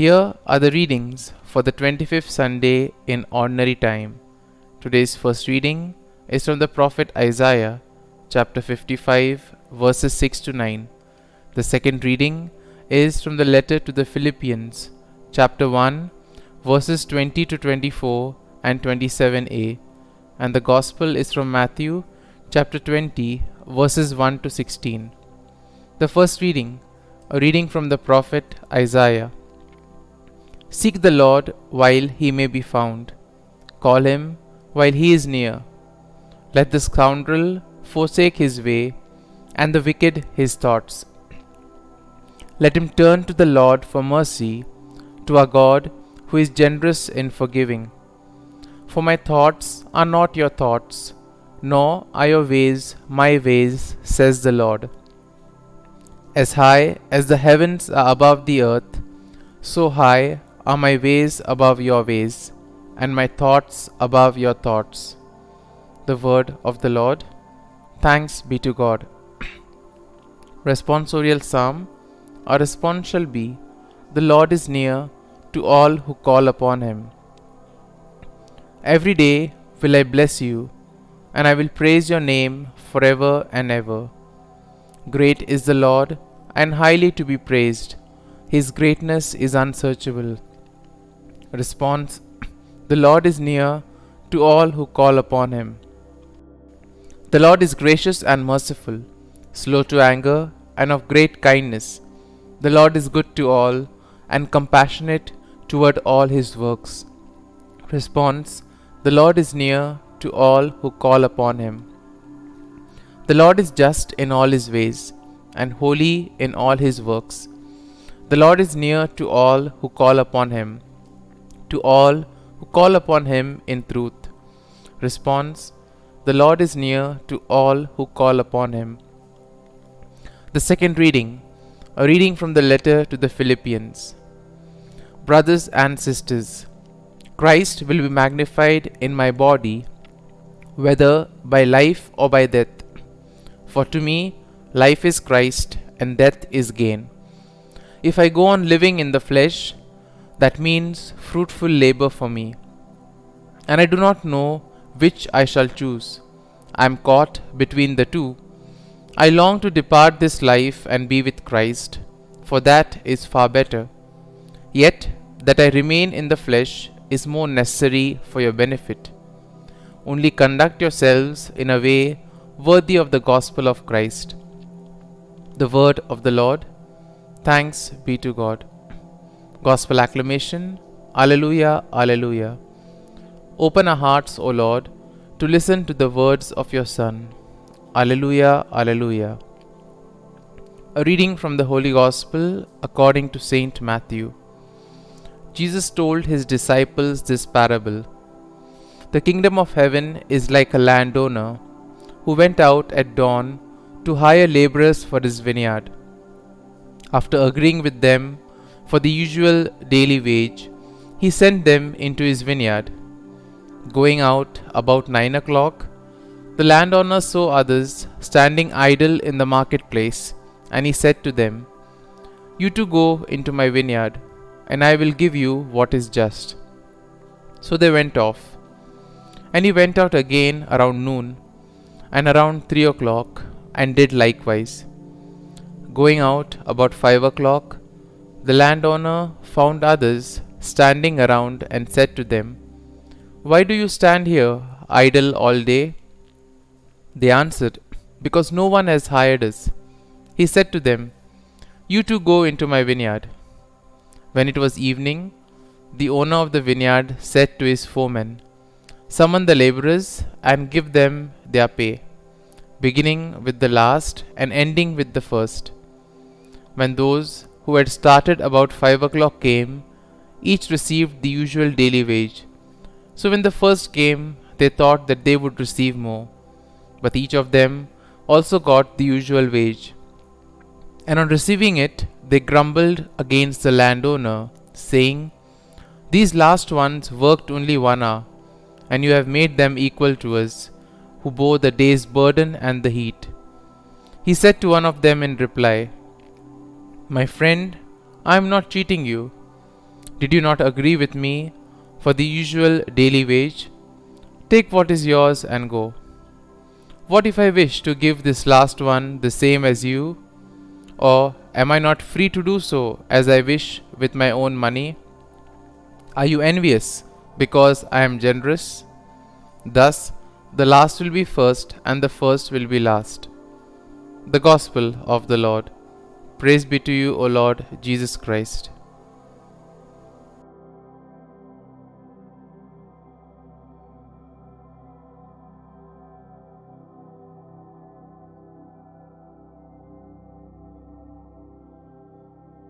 Here are the readings for the 25th Sunday in Ordinary Time. Today's first reading is from the prophet Isaiah, chapter 55, verses 6 to 9. The second reading is from the letter to the Philippians, chapter 1, verses 20 to 24 and 27a. And the Gospel is from Matthew, chapter 20, verses 1 to 16. The first reading, a reading from the prophet Isaiah. Seek the Lord while he may be found. Call him while he is near. Let the scoundrel forsake his way, and the wicked his thoughts. Let him turn to the Lord for mercy, to our God who is generous in forgiving. For my thoughts are not your thoughts, nor are your ways my ways, says the Lord. As high as the heavens are above the earth, so high are my ways above your ways, and my thoughts above your thoughts. The word of the Lord. Thanks be to God. Responsorial Psalm. Our response shall be, the Lord is near to all who call upon him. Every day will I bless you, and I will praise your name forever and ever. Great is the Lord, and highly to be praised. His greatness is unsearchable. Response. The Lord is near to all who call upon him. The Lord is gracious and merciful, slow to anger, and of great kindness. The Lord is good to all, and compassionate toward all his works. Response. The Lord is near to all who call upon him. The Lord is just in all his ways, and holy in all his works. The Lord is near to all who call upon him, to all who call upon him in truth. Response. The Lord is near to all who call upon him. The second reading, a reading from the letter to the Philippians. Brothers and sisters, Christ will be magnified in my body, whether by life or by death. For to me, life is Christ and death is gain. If I go on living in the flesh, that means fruitful labor for me. And I do not know which I shall choose. I am caught between the two. I long to depart this life and be with Christ, for that is far better. Yet that I remain in the flesh is more necessary for your benefit. Only conduct yourselves in a way worthy of the gospel of Christ. The word of the Lord. Thanks be to God. Gospel acclamation. Alleluia, Alleluia. Open our hearts, O Lord, to listen to the words of your Son. Alleluia, Alleluia. A reading from the Holy Gospel according to Saint Matthew. Jesus told his disciples this parable. The kingdom of heaven is like a landowner who went out at dawn to hire laborers for his vineyard. After agreeing with them for the usual daily wage, he sent them into his vineyard. Going out about 9 o'clock, the landowner saw others standing idle in the marketplace, and he said to them, You too go into my vineyard, and I will give you what is just. So they went off. And he went out again around noon, and around 3 o'clock, and did likewise. Going out about 5 o'clock, the landowner found others standing around and said to them, Why do you stand here idle all day? They answered, Because no one has hired us. He said to them, You too go into my vineyard. When it was evening, the owner of the vineyard said to his foremen, Summon the laborers and give them their pay, beginning with the last and ending with the first. When those who had started about 5 o'clock came, each received the usual daily wage. So when the first came, they thought that they would receive more. But each of them also got the usual wage. And on receiving it, they grumbled against the landowner, saying, These last ones worked only 1 hour, and you have made them equal to us, who bore the day's burden and the heat. He said to one of them in reply, My friend, I am not cheating you. Did you not agree with me for the usual daily wage? Take what is yours and go. What if I wish to give this last one the same as you? Or am I not free to do so as I wish with my own money? Are you envious because I am generous? Thus, the last will be first, and the first will be last. The Gospel of the Lord. Praise be to you, O Lord Jesus Christ.